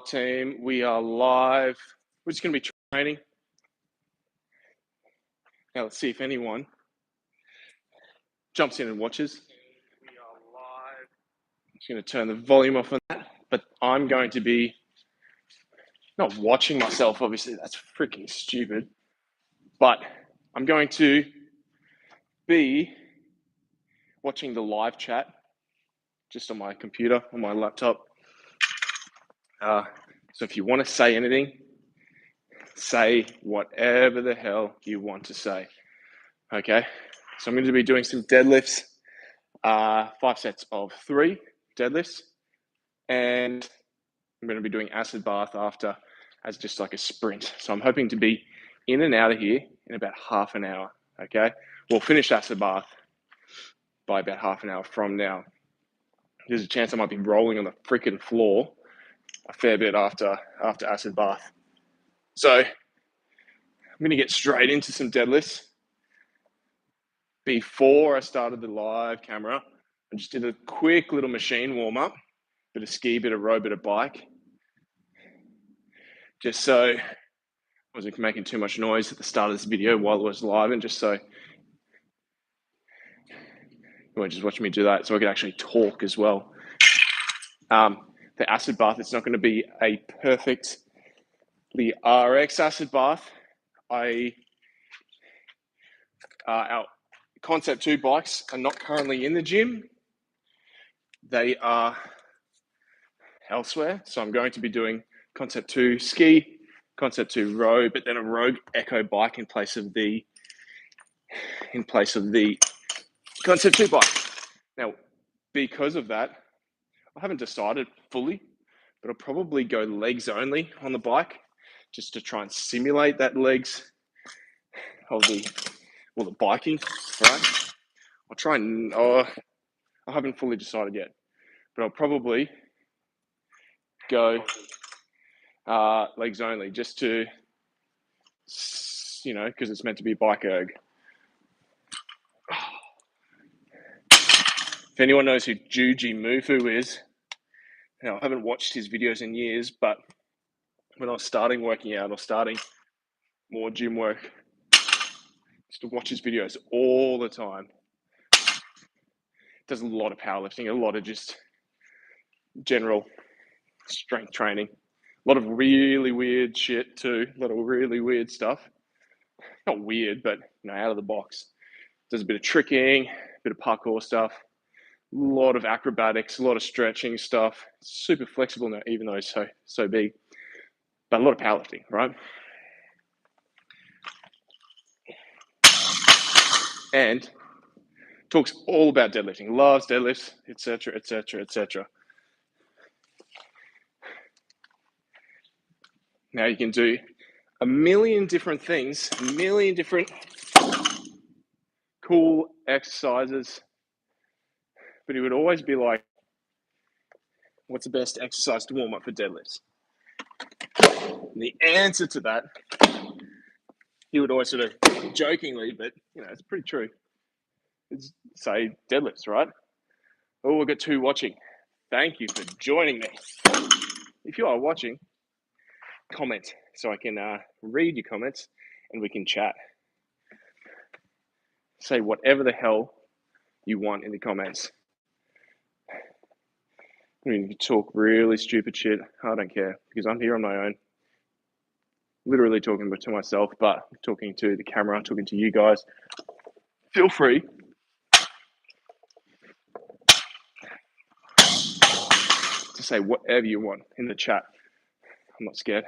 up, team? We are live. We're just going to be training. Now, let's see if anyone jumps in and watches. We are live. I'm just going to turn the volume off on that. But I'm going to be not watching myself, obviously. That's freaking stupid. But I'm going to be watching the live chat just on my computer, on my laptop. So if you want to say anything, say whatever the hell you want to say. Okay, so I'm going to be doing some deadlifts, 5 sets of 3 deadlifts, and I'm going to be doing acid bath after as just like a sprint. So I'm hoping to be in and out of here in about half an hour. Okay, we'll finish acid bath by about half an hour from now. There's a chance I might be rolling on the freaking floor a fair bit after acid bath. So I'm going to get straight into some deadlifts. Before I started the live camera, I just did a quick little machine warm up, bit of ski, bit of row, bit of bike, just so I wasn't making too much noise at the start of this video while it was live, and just so you weren't just watching me do that, so I could actually talk as well. The acid bath, it's not going to be a perfectly RX acid bath. Our Concept 2 bikes are not currently in the gym. They are elsewhere. So I'm going to be doing Concept 2 ski, Concept 2 row, but then a Rogue Echo bike in place of the Concept 2 bike. Now, because of that, I haven't decided fully, but I'll probably go legs only on the bike just to try and simulate that legs of the biking, right? I'll try and, I haven't fully decided yet, but I'll probably go legs only just to, because it's meant to be bike erg. If anyone knows who Juji Mufu is, I haven't watched his videos in years, but when I was starting working out or starting more gym work, I used to watch his videos all the time. Does a lot of powerlifting, a lot of just general strength training, a lot of really weird shit too, a lot of really weird stuff. Not weird, but out of the box. Does a bit of tricking, a bit of parkour stuff, a lot of acrobatics, a lot of stretching stuff. Super flexible now, even though he's so big. But a lot of powerlifting, right? And talks all about deadlifting, loves deadlifts, etc., etc., etc. Now you can do a million different things, a million different cool exercises, but he would always be like, what's the best exercise to warm up for deadlifts? And the answer to that, he would always sort of jokingly, but it's pretty true, is say deadlifts, right? Oh, we've got 2 watching. Thank you for joining me. If you are watching, comment so I can read your comments and we can chat. Say whatever the hell you want in the comments. I mean, you can talk really stupid shit. I don't care, because I'm here on my own. Literally talking to myself, but talking to the camera, talking to you guys. Feel free to say whatever you want in the chat. I'm not scared.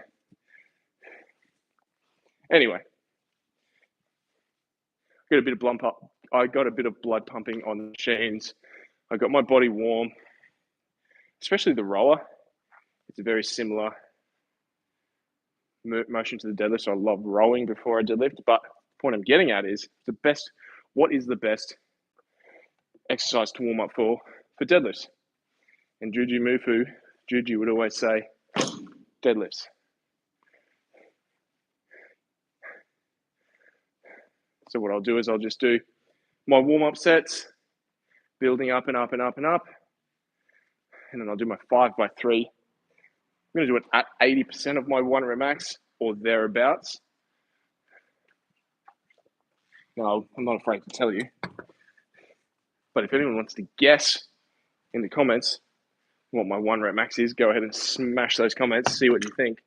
Anyway, I got a bit of blood pumping on the machines. I got my body warm, especially the rower. It's a very similar motion to the deadlift, so I love rowing before I deadlift. But the point I'm getting at is what is the best exercise to warm up for deadlifts? And Juji would always say deadlifts. So what I'll do is I'll just do my warm-up sets, building up and up and up and up. And then I'll do my 5x3 going to do it at 80% of my 1 rep max or thereabouts. No, I'm not afraid to tell you. But if anyone wants to guess in the comments what my 1 rep max is, go ahead and smash those comments, see what you think.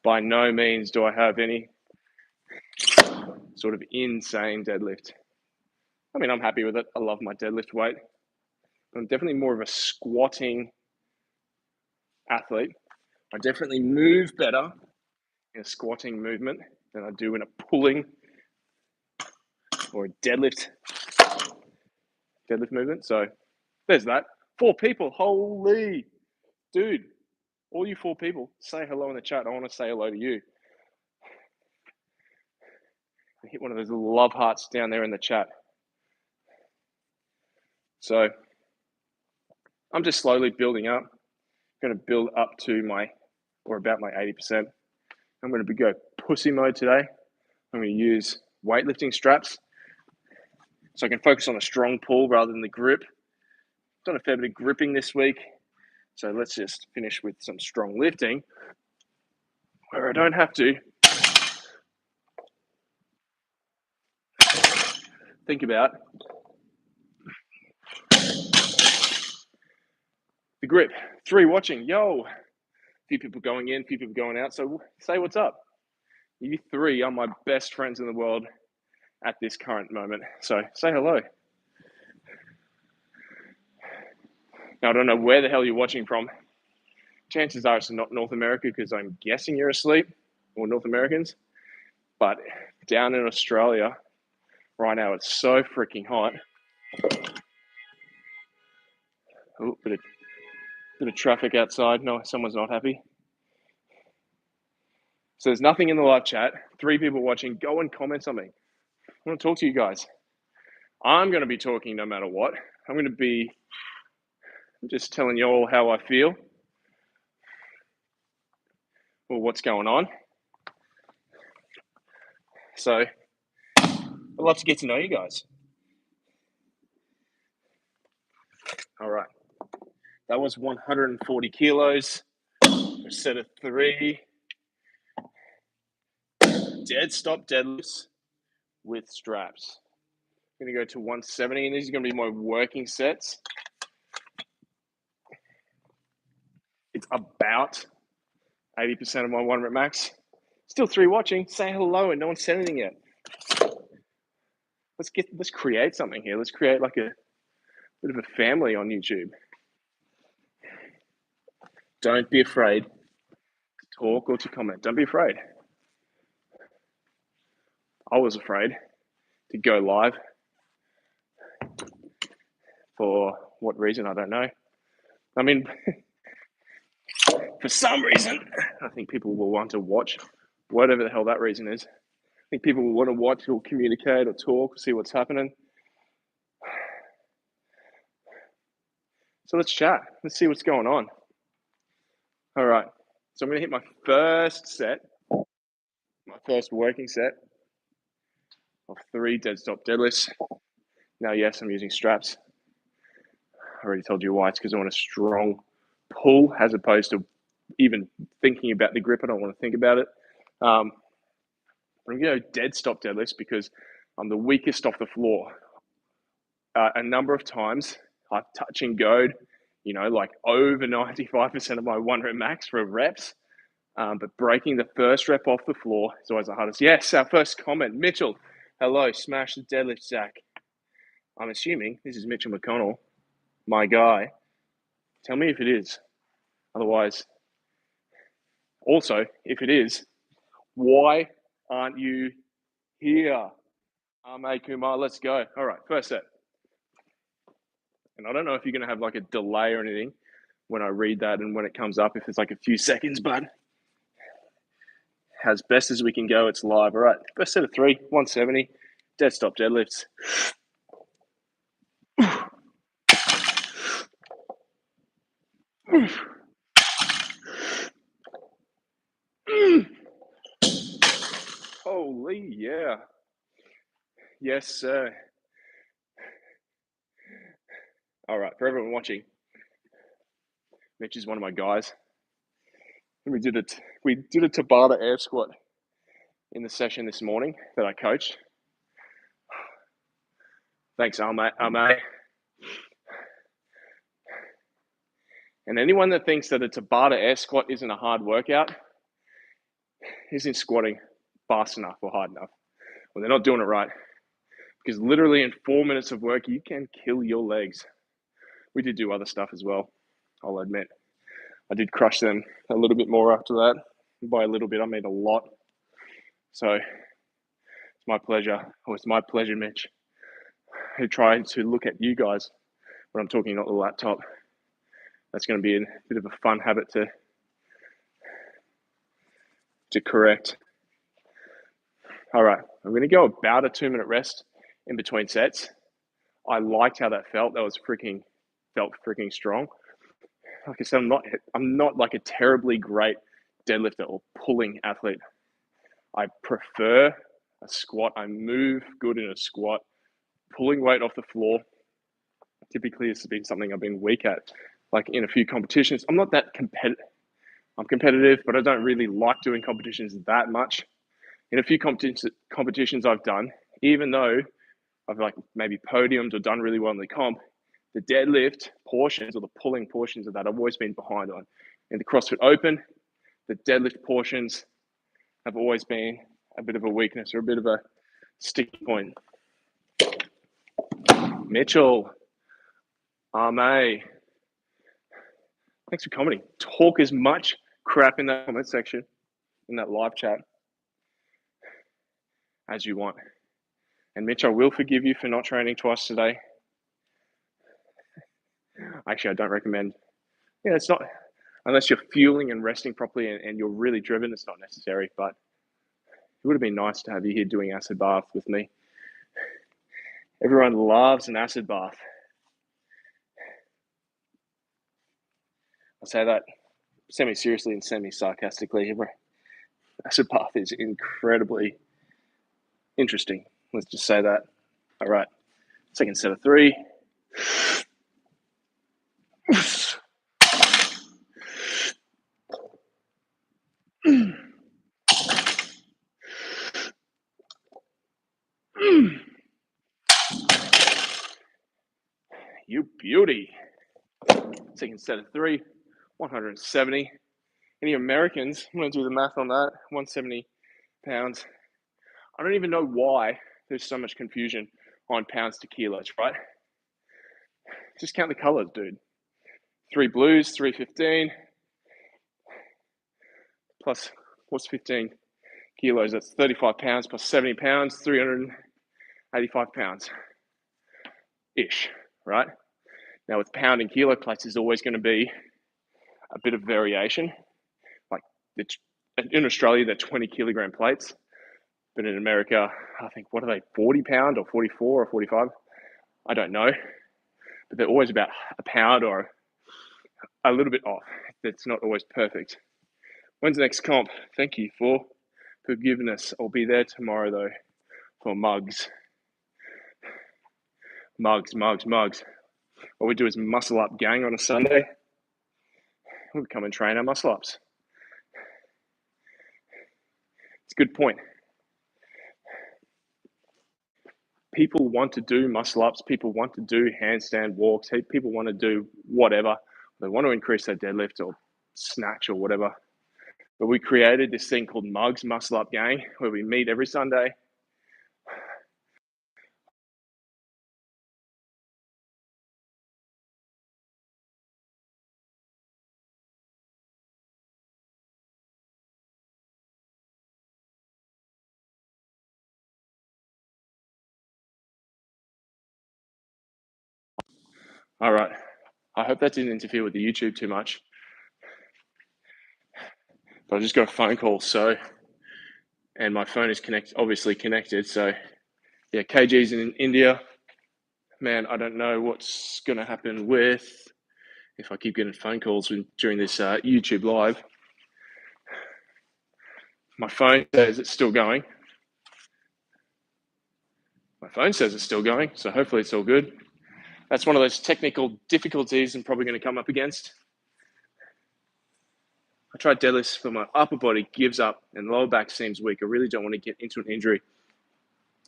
By no means do I have any sort of insane deadlift. I mean, I'm happy with it. I love my deadlift weight. I'm definitely more of a squatting athlete. I definitely move better in a squatting movement than I do in a pulling or a deadlift movement. So there's that. 4 people. Holy dude. All you 4 people, say hello in the chat. I want to say hello to you. Hit one of those little love hearts down there in the chat. So I'm just slowly building up. I'm going to build up to about my 80%. I'm going to go pussy mode today. I'm going to use weightlifting straps so I can focus on a strong pull rather than the grip. I've done a fair bit of gripping this week. So let's just finish with some strong lifting where I don't have to think about the grip. 3 watching. Yo. A few people going in, a few people going out. So say what's up. You 3 are my best friends in the world at this current moment. So say hello. Now, I don't know where the hell you're watching from. Chances are it's not North America because I'm guessing you're asleep, or North Americans. But down in Australia right now, it's so freaking hot. Oh, bit of traffic outside. No, someone's not happy. So there's nothing in the live chat. 3 people watching. Go and comment something. I want to talk to you guys. I'm going to be talking no matter what. I'm just telling you all how I feel or what's going on. So I'd love to get to know you guys. All right. That was 140 kilos. A set of 3 dead stop deadlifts with straps. I'm going to go to 170, and these are going to be my working sets. It's about 80% of my 1 rep max. Still 3 watching. Say hello, and no one said anything yet. Let's create something here. Let's create like a bit of a family on YouTube. Don't be afraid to talk or to comment. Don't be afraid. I was afraid to go live. For what reason, I don't know. I mean, for some reason, I think people will want to watch, whatever the hell that reason is. I think people will want to watch or communicate or talk, see what's happening. So let's chat. Let's see what's going on. All right. So I'm going to hit my first set, my first working set of 3 dead stop deadlifts. Now, yes, I'm using straps. I already told you why. It's because I want a strong pull as opposed to even thinking about the grip. I don't want to think about it. I'm going to go dead stop deadlifts because I'm the weakest off the floor. A number of times I've touch and go'd, like over 95% of my 1 rep max for reps. But breaking the first rep off the floor is always the hardest. Yes, our first comment, Mitchell. Hello, smash the deadlift, Zach. I'm assuming this is Mitchell McConnell, my guy. Tell me if it is. Otherwise, also, if it is, why aren't you here? Hey, Kumar, let's go. All right, first set. And I don't know if you're going to have like a delay or anything when I read that and when it comes up, if it's like a few seconds, but as best as we can go, it's live. All right, first set of 3, 170, dead stop deadlifts. Holy yeah. Yes, sir. All right, for everyone watching, Mitch is one of my guys. And we did a Tabata air squat in the session this morning that I coached. Thanks, Arme. And anyone that thinks that a Tabata air squat isn't a hard workout isn't squatting fast enough or hard enough. Well, they're not doing it right. Because literally in 4 minutes of work, you can kill your legs. We did do other stuff as well, I'll admit. I did crush them a little bit more after that. By a little bit, I mean a lot. So it's my pleasure, Mitch, who try to look at you guys when I'm talking, not the laptop. That's going to be a bit of a fun habit to correct. All right, I'm going to go about a 2-minute rest in between sets. I liked how that felt. That was felt freaking strong. Like I said, I'm not like a terribly great deadlifter or pulling athlete. I prefer a squat. I move good in a squat. Pulling weight off the floor typically has been something I've been weak at. Like in a few competitions, I'm not that competitive. I'm competitive, but I don't really like doing competitions that much. In a few competitions I've done, even though I've like maybe podiumed or done really well in the comp, the deadlift portions or the pulling portions of that I've always been behind on. In the CrossFit Open, the deadlift portions have always been a bit of a weakness or a bit of a sticky point. Mitchell, Arme, thanks for commenting. Talk as much crap in that comment section, in that live chat, as you want. And Mitch, I will forgive you for not training twice today. Actually, I don't recommend. Yeah, it's not, unless you're fueling and resting properly and you're really driven, it's not necessary. But it would have been nice to have you here doing acid bath with me. Everyone loves an acid bath. I say that semi-seriously and semi-sarcastically. Acid bath is incredibly interesting. Let's just say that. All right, second set of 3. You beauty. Second set of 3, 170. Any Americans? I'm going to do the math on that. 170 pounds. I don't even know why there's so much confusion on pounds to kilos, right? Just count the colors, dude. 3 blues, 315. Plus, what's 15 kilos? That's 35 pounds plus 70 pounds, 385 pounds. Ish, right? Now with pound and kilo plates, there's always going to be a bit of variation. Like in Australia, they're 20 kilogram plates. But in America, I think, what are they, 40 pound or 44 or 45? I don't know. But they're always about a pound or a little bit off. It's not always perfect. When's the next comp? Thank you for forgiveness. I'll be there tomorrow, though, for mugs. Mugs. What we do is muscle up gang on a Sunday. We'll come and train our muscle ups. It's a good point. People want to do muscle ups. People want to do handstand walks. People want to do whatever. They want to increase their deadlift or snatch or whatever. But we created this thing called Mugs Muscle Up Gang, where we meet every Sunday. All right. I hope that didn't interfere with the YouTube too much. But I just got a phone call, and my phone is obviously connected. So, yeah, KG's in India. Man, I don't know what's going to happen if I keep getting phone calls during this YouTube live. My phone says it's still going. So hopefully it's all good. That's one of those technical difficulties I'm probably going to come up against. I tried deadlifts, but my upper body gives up and lower back seems weak. I really don't want to get into an injury.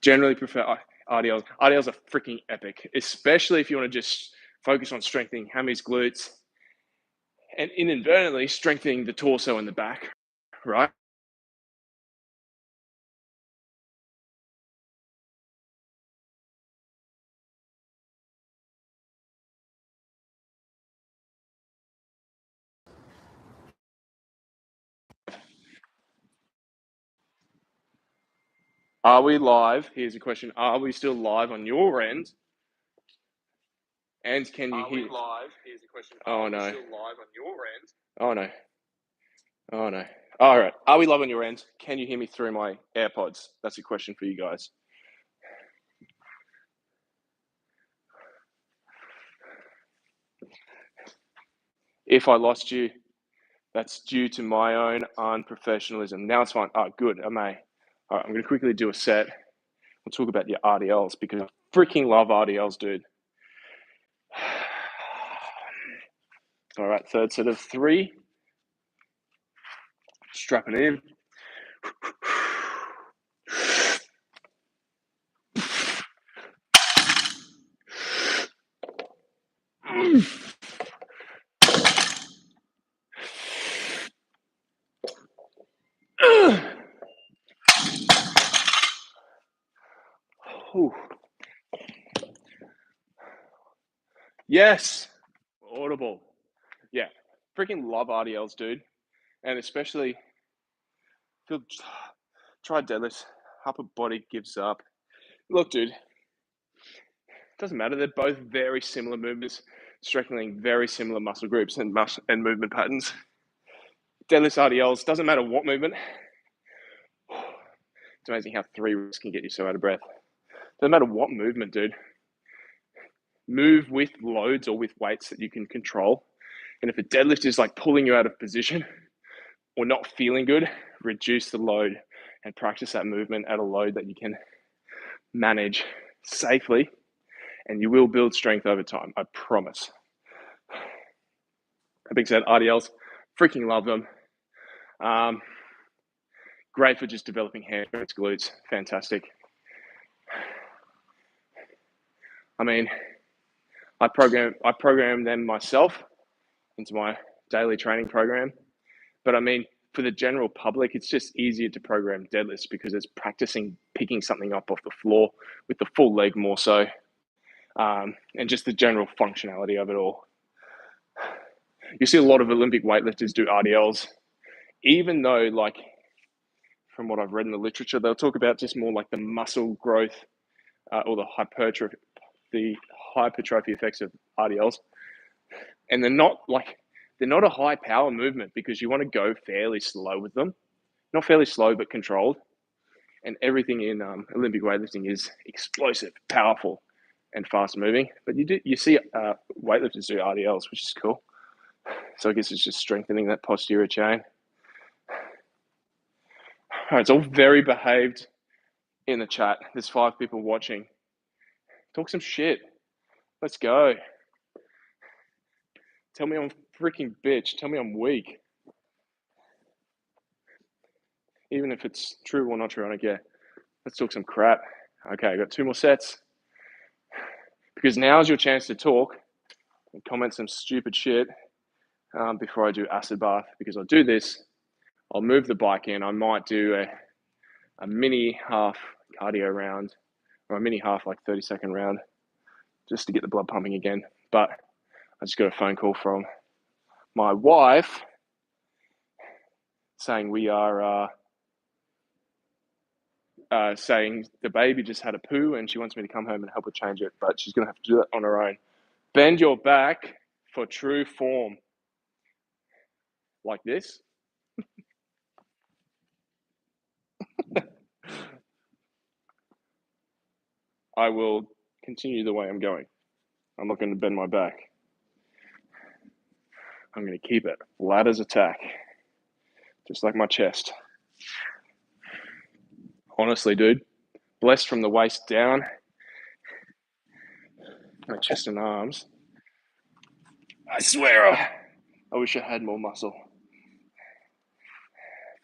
Generally prefer RDLs. RDLs are freaking epic, especially if you want to just focus on strengthening hammies, glutes, and inadvertently strengthening the torso and the back, right? Are we live? Here's a question. Are we still live on your end? And can you hear? Live? Here's a question. Oh no. Still live on your end? Oh no. Oh no. All right. Are we live on your end? Can you hear me through my AirPods? That's a question for you guys. If I lost you, that's due to my own unprofessionalism. Now it's fine. Oh, good. I may. All right. I'm going to quickly do a set. We'll talk about your RDLs because I freaking love RDLs, dude. All right. Third set of 3. Strap it in. Yes. Audible. Yeah. Freaking love RDLs, dude. And especially, try deadlifts. Upper body gives up. Look, dude, doesn't matter. They're both very similar movements, strengthening very similar muscle groups and movement patterns. Deadlifts, RDLs, doesn't matter what movement. It's amazing how 3 reps can get you so out of breath. Doesn't matter what movement, dude. Move with loads or with weights that you can control. And if a deadlift is like pulling you out of position or not feeling good, reduce the load and practice that movement at a load that you can manage safely, and you will build strength over time. I promise. That being said, RDLs, freaking love them. Great for just developing hamstrings, glutes. Fantastic. I mean, I program them myself into my daily training program. But I mean, for the general public, it's just easier to program deadlifts because it's practicing picking something up off the floor with the full leg more so, and just the general functionality of it all. You see a lot of Olympic weightlifters do RDLs, even though, like, from what I've read in the literature, they'll talk about just more like the muscle growth or the hypertrophy effects of RDLs. And they're not a high power movement because you want to go fairly slow with them. Not fairly slow, but controlled. And everything in Olympic weightlifting is explosive, powerful, and fast moving. But you see weightlifters do RDLs, which is cool. So I guess it's just strengthening that posterior chain. All right, it's all very behaved in the chat. There's 5 people watching. Talk some shit. Let's go. Tell me I'm freaking bitch. Tell me I'm weak. Even if it's true or not true, I don't care. Let's talk some crap. Okay, I got 2 more sets. Because now's your chance to talk and comment some stupid shit before I do acid bath. Because I'll do this, I'll move the bike in. I might do a mini half cardio round, or a mini half, like 30-second round, just to get the blood pumping again. But I just got a phone call from my wife saying we are saying the baby just had a poo and she wants me to come home and help her change it, but she's going to have to do that on her own. Bend your back for true form. Like this. I will continue the way I'm going. I'm not going to bend my back. I'm going to keep it flat as a tack, just like my chest. Honestly, dude, blessed from the waist down, my chest and arms. I swear, I wish I had more muscle.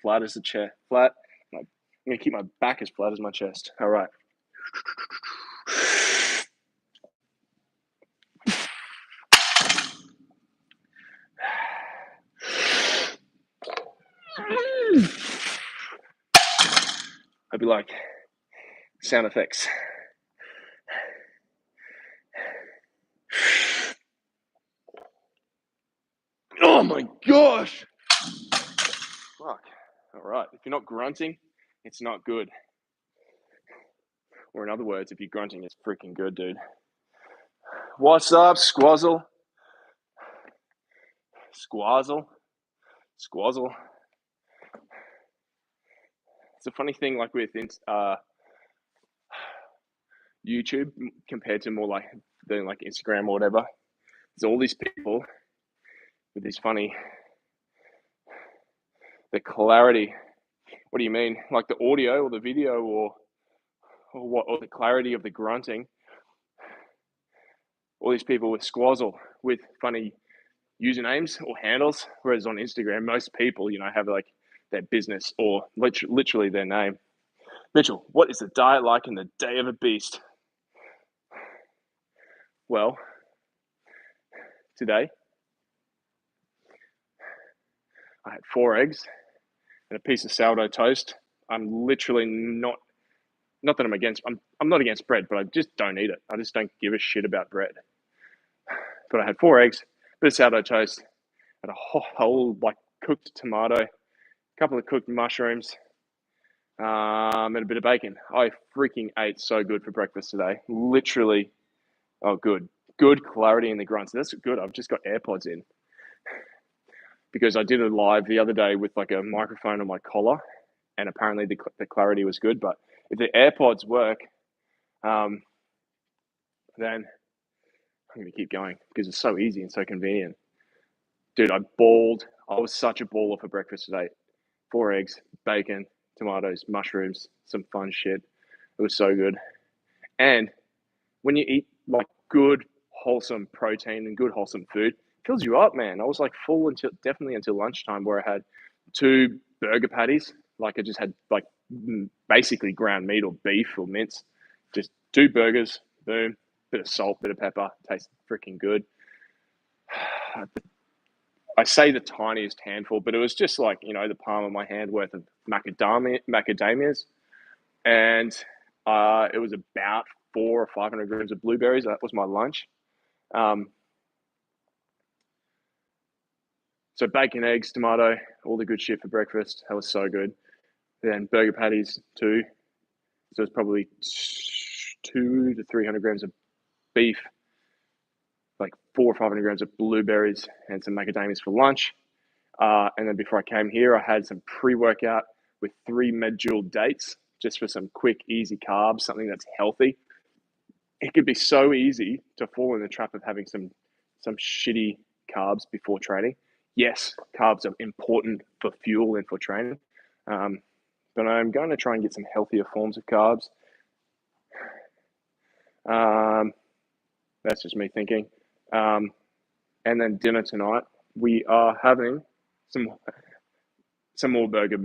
flat as the chair. Flat. I'm going to keep my back as flat as my chest. All right. Hope you like sound effects. Oh my gosh! Fuck. All right. If you're not grunting, it's not good. Or in other words, if you're grunting, it's freaking good, dude. What's up, Squazzle? Squazzle? Squazzle? It's a funny thing, like with YouTube compared to more like doing like Instagram or whatever. There's all these people with this funny, the clarity. What do you mean? Like the audio or the video or what? Or the clarity of the grunting. All these people with Squazzle with funny usernames or handles, whereas on Instagram, most people, have like their business or literally their name. Mitchell, what is the diet like in the day of a beast? Well, today I had 4 eggs and a piece of sourdough toast. I'm literally not that I'm not against bread, but I just don't eat it. I just don't give a shit about bread. But I had 4 eggs, a bit of sourdough toast, and a whole like cooked tomato, a couple of cooked mushrooms, and a bit of bacon. I freaking ate so good for breakfast today. Literally, oh, good clarity in the grunts. That's good. I've just got AirPods in because I did a live the other day with like a microphone on my collar, and apparently the clarity was good. But if the AirPods work, then I'm going to keep going because it's so easy and so convenient. Dude, I bawled. I was such a baller for breakfast today. 4 eggs, bacon, tomatoes, mushrooms, some fun shit. It was so good. And when you eat like good, wholesome protein and good, wholesome food, it fills you up, man. I was like full definitely until lunchtime, where I had 2 burger patties. Like I just had like basically ground meat or beef or mince. Just 2 burgers, boom, bit of salt, bit of pepper, tastes freaking good. I say the tiniest handful, but it was just like, the palm of my hand worth of macadamias. And it was about 400 or 500 grams of blueberries. That was my lunch. So bacon, eggs, tomato, all the good shit for breakfast. That was so good. Then burger patties, 2. So it's probably 200 to 300 grams of beef, like 400 or 500 grams of blueberries, and some macadamias for lunch. And then before I came here, I had some pre-workout with 3 medjool dates, just for some quick, easy carbs, something that's healthy. It could be so easy to fall in the trap of having some shitty carbs before training. Yes, carbs are important for fuel and for training, but I'm going to try and get some healthier forms of carbs. That's just me thinking. And then dinner tonight, we are having some more burger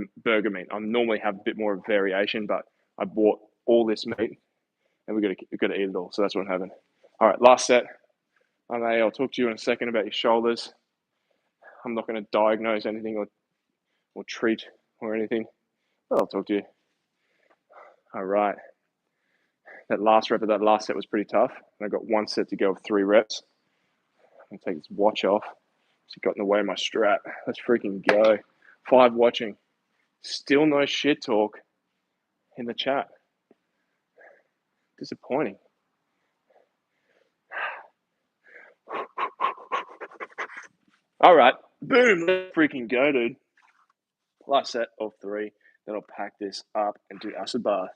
meat. I normally have a bit more variation, but I bought all this meat, and we've got to eat it all. So that's what I'm having. All right, last set. I'll talk to you in a second about your shoulders. I'm not going to diagnose anything or treat or anything, but I'll talk to you. All right. That last rep of that last set was pretty tough. I got 1 set to go of 3 reps. I'm going to take this watch off. It's got in the way of my strap. Let's freaking go. 5 watching. Still no shit talk in the chat. Disappointing. All right. Boom. Let's freaking go, dude. Last set of 3. Then I'll pack this up and do acid bath.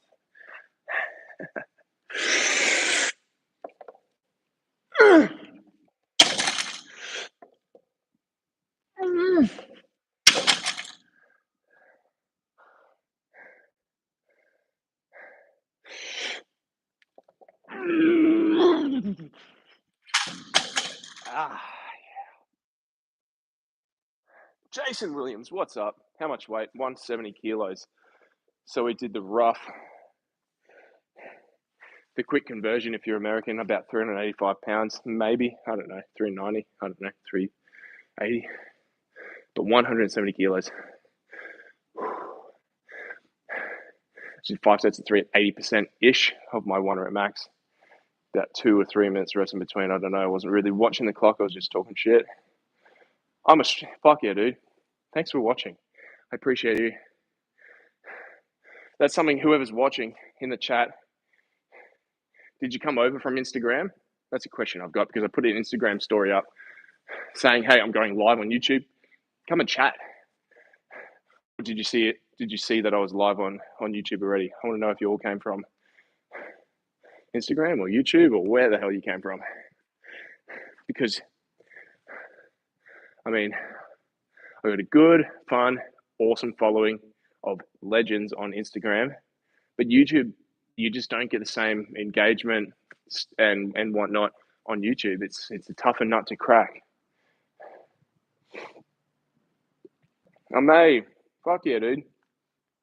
Jason Williams, what's up? How much weight? 170 kilos. So we did the quick conversion if you're American, about 385 pounds, maybe. I don't know, 390, I don't know, 380. But 170 kilos. So 5 sets of 3 at 80%-ish of my 1 rep max. About 2 or 3 minutes rest in between. I don't know. I wasn't really watching the clock. I was just talking shit. Fuck yeah, dude. Thanks for watching. I appreciate you. That's something whoever's watching in the chat. Did you come over from Instagram? That's a question I've got because I put an Instagram story up saying, hey, I'm going live on YouTube. Come and chat. Or did you see it? Did you see that I was live on YouTube already? I want to know if you all came from Instagram or YouTube or where the hell you came from. Because, I mean, I got a good, fun, awesome following of legends on Instagram. But YouTube, you just don't get the same engagement and whatnot on YouTube. It's a tougher nut to crack. May, fuck yeah, dude.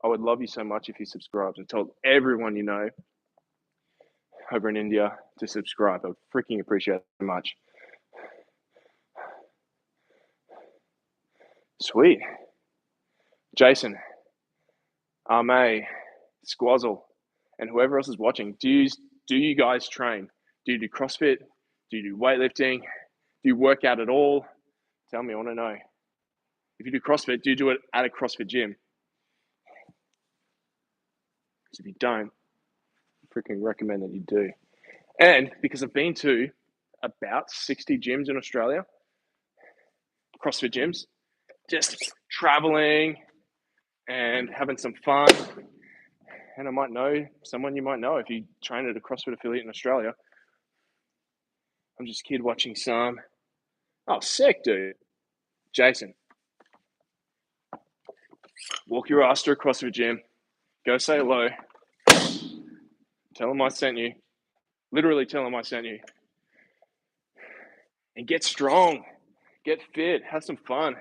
I would love you so much if you subscribed and told everyone you know over in India to subscribe. I would freaking appreciate it so much. Sweet. Jason, May, Squazzle, and whoever else is watching, do you guys train? Do you do CrossFit? Do you do weightlifting? Do you work out at all? Tell me, I want to know. If you do CrossFit, do you do it at a CrossFit gym? Because if you don't, I freaking recommend that you do. And because I've been to about 60 gyms in Australia, CrossFit gyms, just traveling and having some fun. And I might know someone you might know if you train at a CrossFit affiliate in Australia. I'm just kid watching some. Oh, sick, dude. Jason, walk your ass to a CrossFit gym. Go say hello. Tell them I sent you. Literally tell them I sent you. And get strong. Get fit. Have some fun.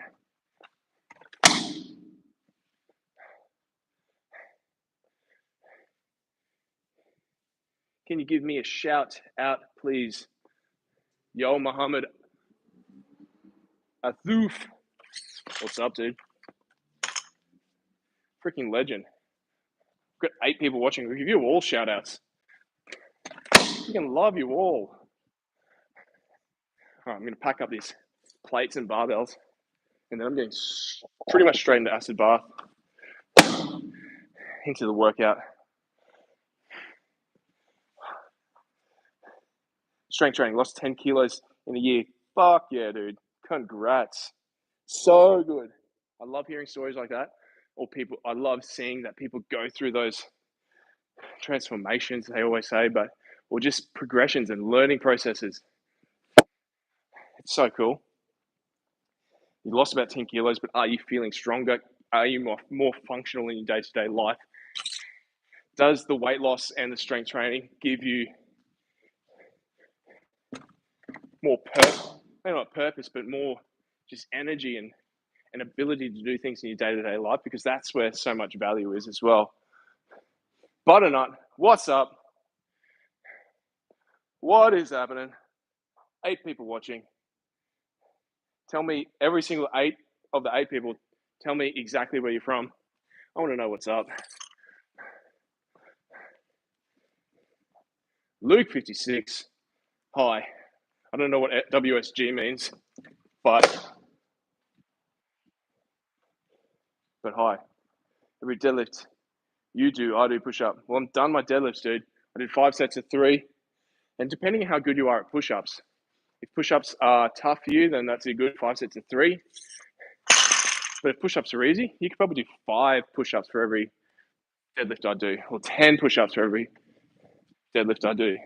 Can you give me a shout out, please? Yo, Muhammad Athuf. What's up, dude? Freaking legend. I've got 8 people watching. We'll give you all shout outs. I can love you all. All right, I'm going to pack up these plates and barbells, and then I'm getting pretty much straight into acid bath, into the workout. Strength training, lost 10 kilos in a year. Fuck yeah, dude. Congrats. So good. I love hearing stories like that. I love seeing that people go through those transformations, they always say, or just progressions and learning processes. It's so cool. You lost about 10 kilos, but are you feeling stronger? Are you more functional in your day-to-day life? Does the weight loss and the strength training give you more maybe not purpose, but more just energy and ability to do things in your day-to-day life? Because that's where so much value is as well. Butternut, what's up? What is happening? 8 people watching. Tell me, every single 8 of the 8 people, tell me exactly where you're from. I want to know what's up. Luke 56. Hi. I don't know what WSG means, but hi. Every deadlift you do, I do push-up. Well, I'm done my deadlifts, dude. I did 5 sets of 3. And depending on how good you are at push-ups, if push-ups are tough for you, then that's a good 5 sets of 3. But if push-ups are easy, you could probably do 5 push-ups for every deadlift I do, or 10 push-ups for every deadlift I do.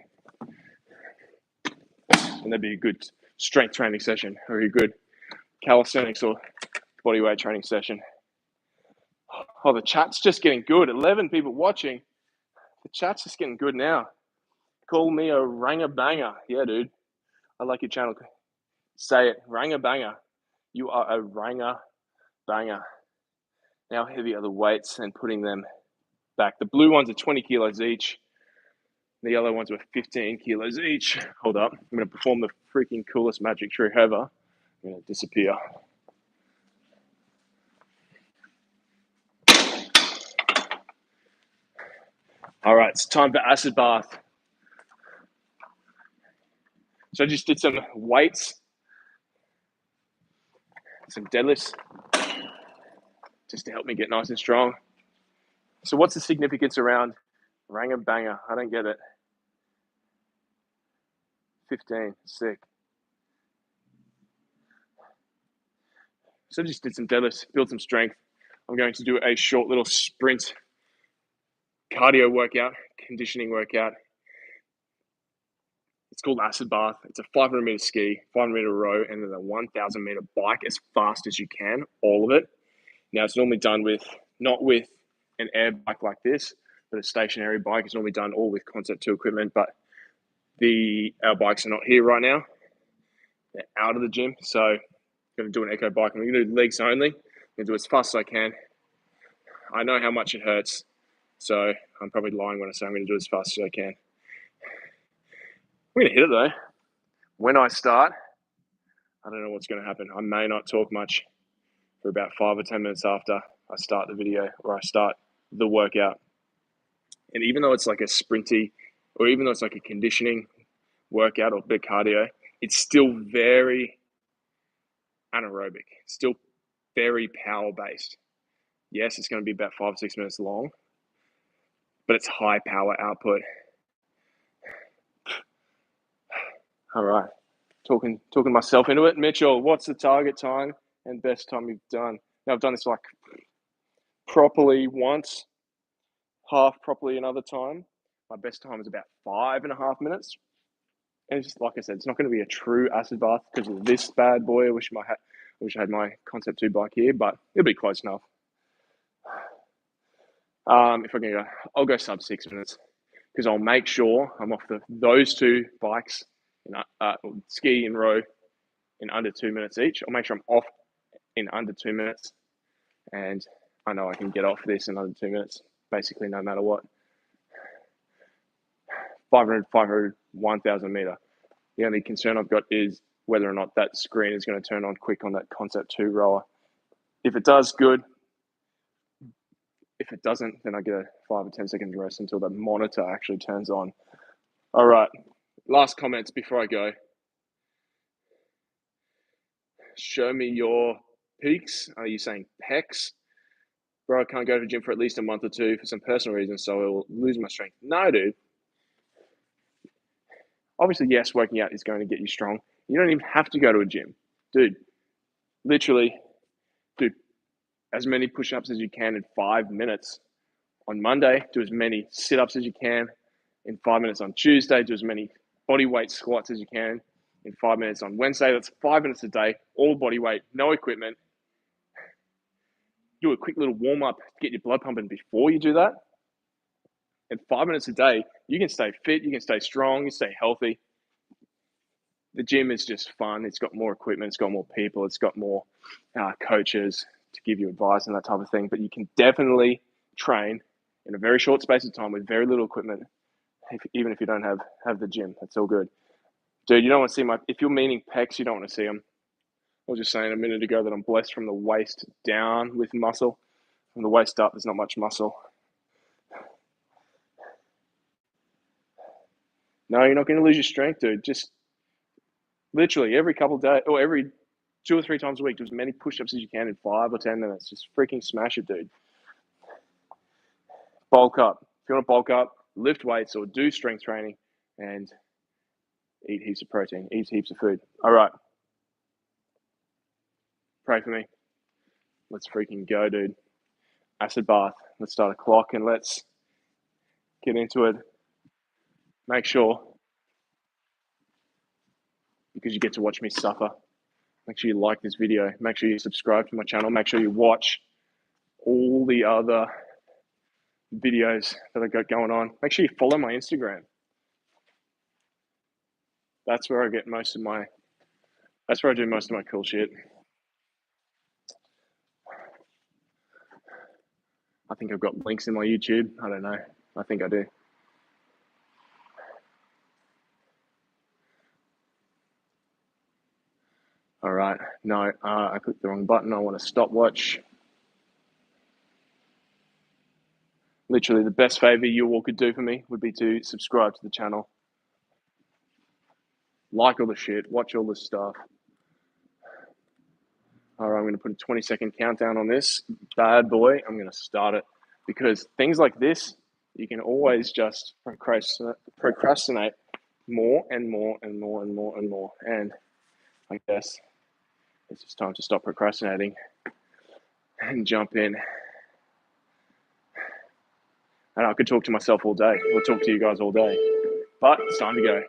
And that'd be a good strength training session, or a good calisthenics or bodyweight training session. Oh, the chat's just getting good. 11 people watching. The chat's just getting good now. Call me a ranger banger. Yeah, dude. I like your channel. Say it. Ranger banger. You are a ranger banger. Now heavy are the weights and putting them back. The blue ones are 20 kilos each. The yellow ones were 15 kilos each. Hold up. I'm going to perform the freaking coolest magic trick ever. I'm going to disappear. All right, it's time for acid bath. So I just did some weights, some deadlifts, just to help me get nice and strong. So what's the significance around Ranger Banger? I don't get it. 15, sick. So I just did some deadlifts, build some strength. I'm going to do a short little sprint cardio workout, conditioning workout. It's called acid bath. It's a 500 meter ski, 500 meter row, and then a 1,000 meter bike as fast as you can, all of it. Now it's normally done not with an air bike like this, but a stationary bike. It's normally done all with Concept 2 equipment, but our bikes are not here right now. They're out of the gym, so I'm going to do an echo bike. I'm going to do legs only. I'm going to do it as fast as I can. I know how much it hurts, so I'm probably lying when I say I'm going to do it as fast as I can. I'm going to hit it though. When I start, I don't know what's going to happen. I may not talk much for about 5 or 10 minutes after I start the video or I start the workout. And even though it's like a sprinty, or even though it's like a conditioning workout or bit cardio, it's still very anaerobic, still very power based. Yes, it's going to be about 5 or 6 minutes long, but it's high power output. All right, talking myself into it. Mitchell, what's the target time and best time you've done? Now I've done this like properly once, half properly another time. My best time is about 5.5 minutes. And it's just, like I said, it's not going to be a true acid bath because of this bad boy. I wish I had my Concept 2 bike here, but it'll be close enough. If I can go, I'll go sub 6 minutes because I'll make sure I'm off those two bikes, ski and row, in under 2 minutes each. I'll make sure I'm off in under 2 minutes, and I know I can get off this in under 2 minutes, basically no matter what. 500, 1,000 meter. The only concern I've got is whether or not that screen is going to turn on quick on that Concept 2 rower. If it does, good. If it doesn't, then I get a 5 or 10 seconds rest until the monitor actually turns on. All right, last comments before I go. Show me your peaks. Are you saying pecs? Bro, I can't go to the gym for at least a month or two for some personal reasons, so I will lose my strength. No, dude. Obviously, yes, working out is going to get you strong. You don't even have to go to a gym. Dude, literally, do as many push-ups as you can in 5 minutes. On Monday, do as many sit-ups as you can in 5 minutes. On Tuesday, do as many body weight squats as you can in 5 minutes. On Wednesday, that's 5 minutes a day, all body weight, no equipment. Do a quick little warm-up to get your blood pumping before you do that. And 5 minutes a day, you can stay fit, you can stay strong, you stay healthy. The gym is just fun. It's got more equipment, it's got more people, it's got more coaches to give you advice and that type of thing. But you can definitely train in a very short space of time with very little equipment, even if you don't have the gym. That's all good. Dude, you don't want to see if you're meaning pecs, you don't want to see them. I was just saying a minute ago that I'm blessed from the waist down with muscle. From the waist up, there's not much muscle. No, you're not going to lose your strength, dude. Just literally every couple of days or every 2 or 3 times a week, do as many push-ups as you can in 5 or 10 minutes. Just freaking smash it, dude. Bulk up. If you want to bulk up, lift weights or do strength training and eat heaps of protein, eat heaps of food. All right. Pray for me. Let's freaking go, dude. Acid bath. Let's start a clock and let's get into it. Make sure, because you get to watch me suffer, make sure you like this video. Make sure you subscribe to my channel. Make sure you watch all the other videos that I got going on. Make sure you follow my Instagram. That's where I do most of my cool shit. I think I've got links in my YouTube. I don't know. I think I do. All right. No, I clicked the wrong button. I want a stopwatch. Literally, the best favor you all could do for me would be to subscribe to the channel, like all the shit, watch all this stuff. All right, I'm going to put a 20-second countdown on this bad boy. I'm going to start it because things like this, you can always just procrastinate more and more and more and more and more. And I guess it's just time to stop procrastinating and jump in. And I could talk to myself all day or talk to you guys all day, but it's time to go.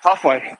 Halfway.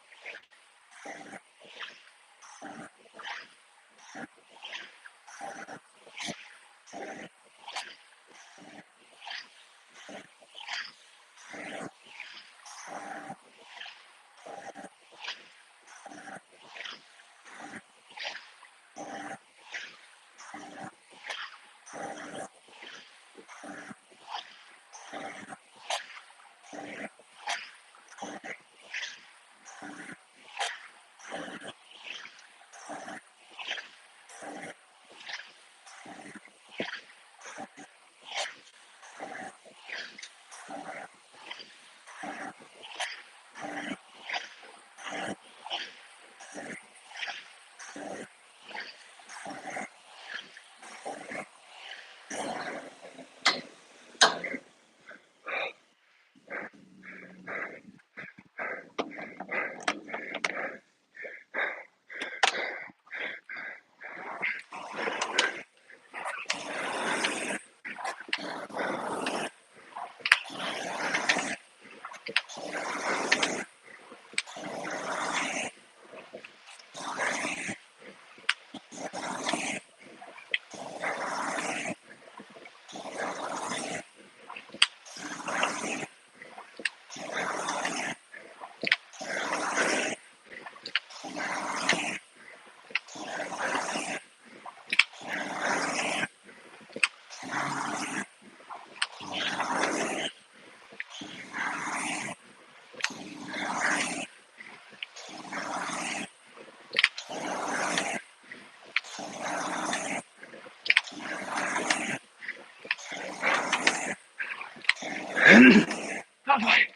Halfway.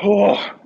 Oh.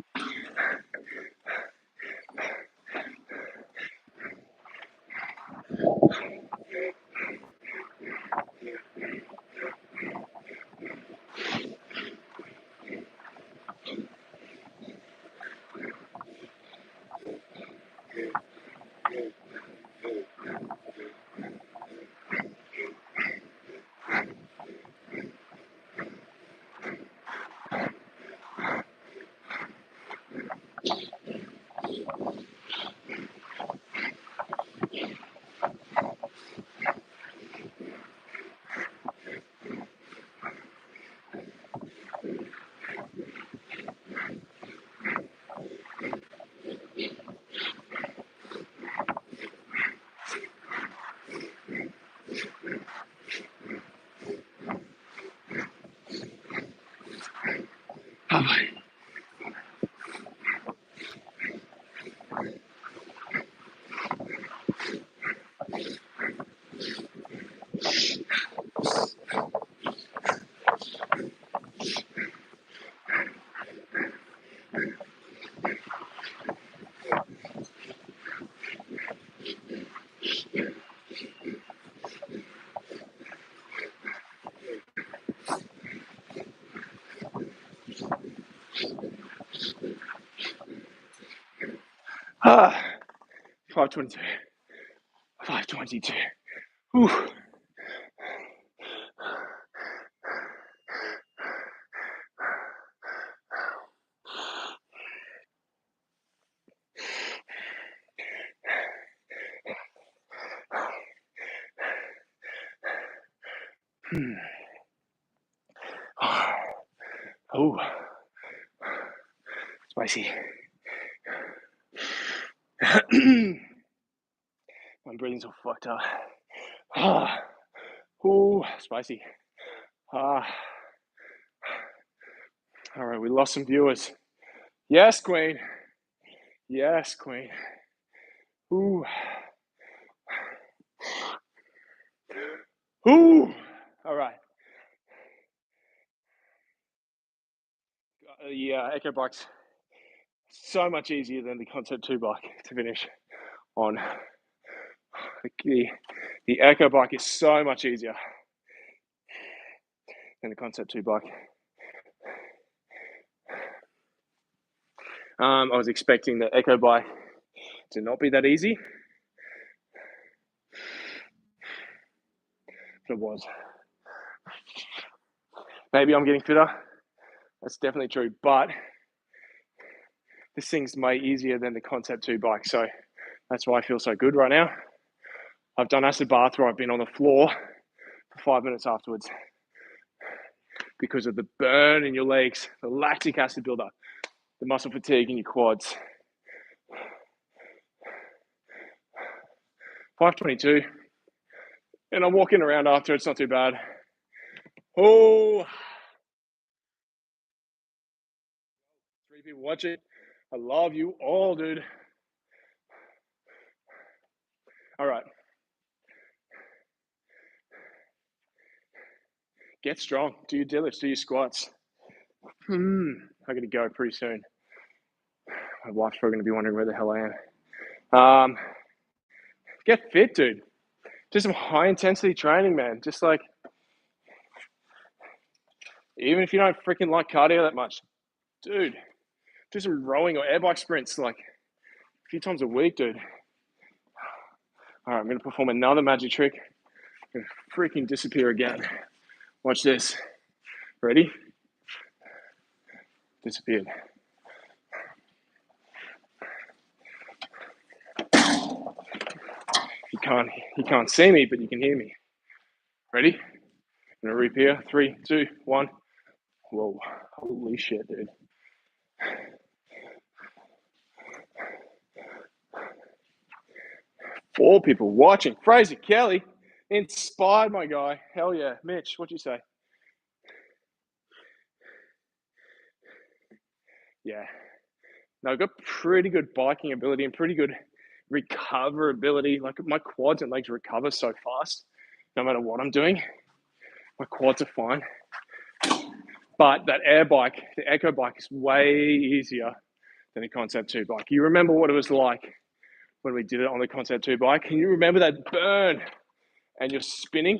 Ah, 522. 522. Whew. Oh, spicy. My breathing's all fucked up. Ah, oh, spicy. Ah. All right, we lost some viewers. Yes, Queen. Yes, Queen. Ooh. Ooh. All right. The Echo bike's so much easier than the Concept 2 bike to finish on. The Echo bike is so much easier than the Concept 2 bike. I was expecting the Echo bike to not be that easy, but it was. Maybe I'm getting fitter. That's definitely true, but this thing's way easier than the Concept 2 bike, so that's why I feel so good right now. I've done acid bath where I've been on the floor for 5 minutes afterwards because of the burn in your legs, the lactic acid buildup, the muscle fatigue in your quads. 522, and I'm walking around after. It's not too bad. Oh, 3 people watching. I love you all, dude. All right. Get strong. Do your deadlifts, do your squats. I'm going to go pretty soon. My wife's probably going to be wondering where the hell I am. Get fit, dude. Do some high intensity training, man. Just like, even if you don't freaking like cardio that much, dude, do some rowing or air bike sprints like a few times a week, dude. All right, I'm going to perform another magic trick. I'm going to freaking disappear again. Watch this. Ready? Disappeared. You can't see me, but you can hear me. Ready? I'm going to reappear. 3, 2, 1. Whoa. Holy shit, dude. Four people watching. Fraser Kelly inspired my guy. Hell yeah. Mitch, what'd you say? Yeah. No, I've got pretty good biking ability and pretty good recoverability. Like my quads and legs recover so fast, no matter what I'm doing. My quads are fine. But that air bike, the Echo bike, is way easier than the Concept 2 bike. You remember what it was like when we did it on the Concept 2 bike? Can you remember that burn? And you're spinning,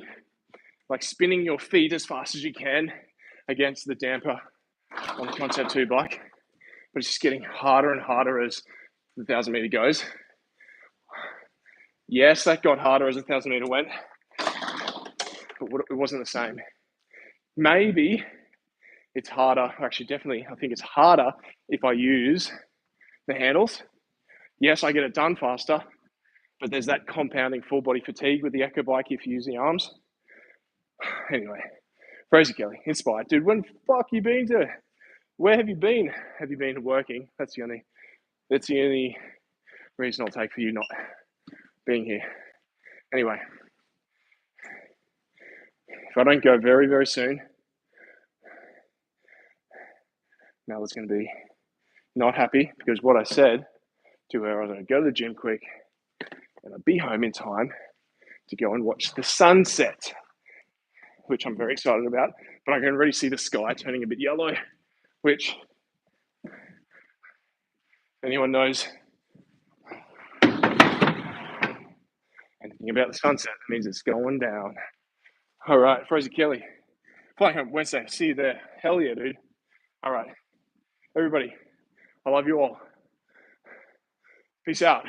like spinning your feet as fast as you can against the damper on the Concept 2 bike. But it's just getting harder and harder as the 1,000 meter goes. Yes, that got harder as the 1,000 meter went, but it wasn't the same. Maybe it's harder, actually, definitely, I think it's harder if I use the handles. Yes, I get it done faster, but there's that compounding full body fatigue with the Echo bike if you use the arms. Anyway, Fraser Kelly, inspired. Dude, when the fuck you been to? Where have you been? Have you been working? That's the only reason I'll take for you not being here. Anyway, if I don't go very, very soon, Mela's going to be not happy because what I said to her, I was going to go to the gym quick and I'd be home in time to go and watch the sunset, which I'm very excited about. But I can already see the sky turning a bit yellow, which, if anyone knows anything about the sunset, that means it's going down. All right, Fraser Kelly, flying home Wednesday. See you there. Hell yeah, dude. All right, everybody, I love you all. Peace out.